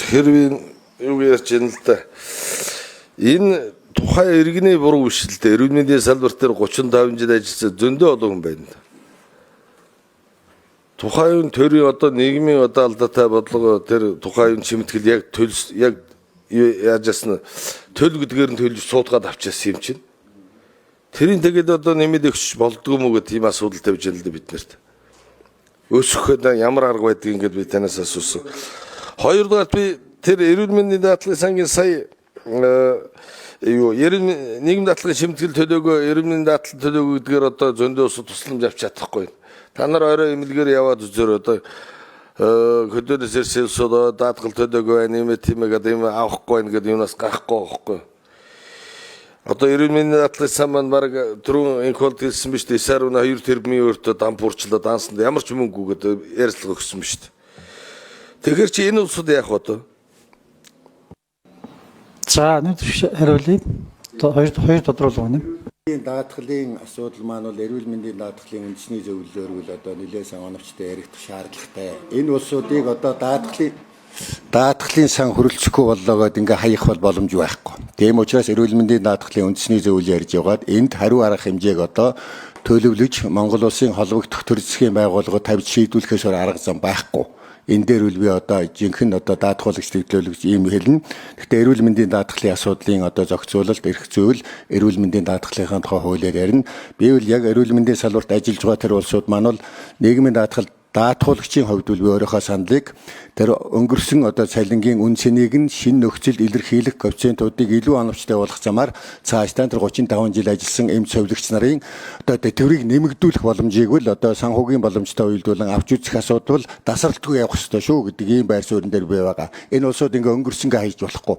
хэрвээ юу ярьж байна л да. Энэ тухайн иргэний буруу биш л дээ. Эрүүл мэндийн салбар дээр 35 жил ажилласан зөндөө олон хүн байна. Тухайн төрийн одоо нийгмийн одоо алдаатай бодлого тэр тухайн чимтгэл яг төлс яг яаж ясна төл гэдгээр нь төлж суудгаад авчихсан юм чинь. Тэрийн тэгээд одоо нэмээд өгч болдгоо мүү гэх тийм асуудал тавьж байна л да бид нарт. Өсөхөд ямар арга байдгийг ингээд би танаас асуусан. Хоёрдугаар би тэр эрүүл мэндийн даатгалын сангийн сая нийгэм даатгалын шимтгэл төлөөгөө эрүүл мэндийн даатгал төлөөгөө гэдгээр одоо зөндөө ус тусламж авч чадахгүй. Та нар орой эмнэлгээр яваад үзээр одоо хөдөөнөөс ирсэлсөө даатгал төлөөгөө нэмээ тиймээ гэдэг юм авахгүй ингээд юунаас гарахгүй байхгүй. Одоо эрүүл мэндийн даатгалын сан маань баг түрүүн инколд хэлсэн биз дээ. Сар өнө 2 тэрбумын өөртөө дампуурчлаад даансанд ямар ч мөнгө өгөөд ярьцлага өгсөн биз дээ. Тэгэхээр чи энэ улсууд яах вэ? За нэг хариулъя. Хоёр тодруулга байна. Даатгалын асуудал маань бол эрүүл мэндийн даатгалын үндэсний зөвлөлөөр бол одоо нэлээд сан оновчтой яригдах шаардлагатай. Энэ улсуудыг одоо даатгалын сан хөрөлцөхгүй боллоогоод ингээ хаях бол боломжгүй байхгүй. Тийм учраас эрүүл мэндийн даатгалын үндэсний зөвлөл ярьж байгаад энд хариу арга хэмжээг одоо төлөвлөж Монгол улсын холбогдох төр засгийн байгууллагад тавьж шийдвэрлэхээс арга зам байхгүй. Энэ дээр үл би одоо жинхэнэ одоо даатгуулагч төлөвлөгч ийм хэлнэ. Гэхдээ эрүүл мэндийн даатгалын асуудлын одоо зохицуулалт эрх зүйн эрүүл мэндийн даатгалынхаа тухай хуулиар ярина. Би бол яг эрүүл мэндийн салбарт ажиллаж байгаа тэр улсууд маань бол нийгмийн даатгуулагчийн хувьд би өөрийнхөө саналыг тэр өнгөрсөн одоо цалингийн үн цэнийг нь шинэ нөхцөлд илэрхийлэх коэффициентуудыг илүү оновчтой болгох замаар цаашдаа тэр 35 жил ажилласан эмч совилогч нарын одоо төврийг нэмэгдүүлэх боломжийг л одоо санхүүгийн боломжтой үйлдвэрлэн авч үзэх асуудал дасралтгүй явах ёстой шүү гэдэг ийм байр суурин дээр бий байгаа. Энэ улсууд ингээ өнгөрсөнгөө хайж болохгүй.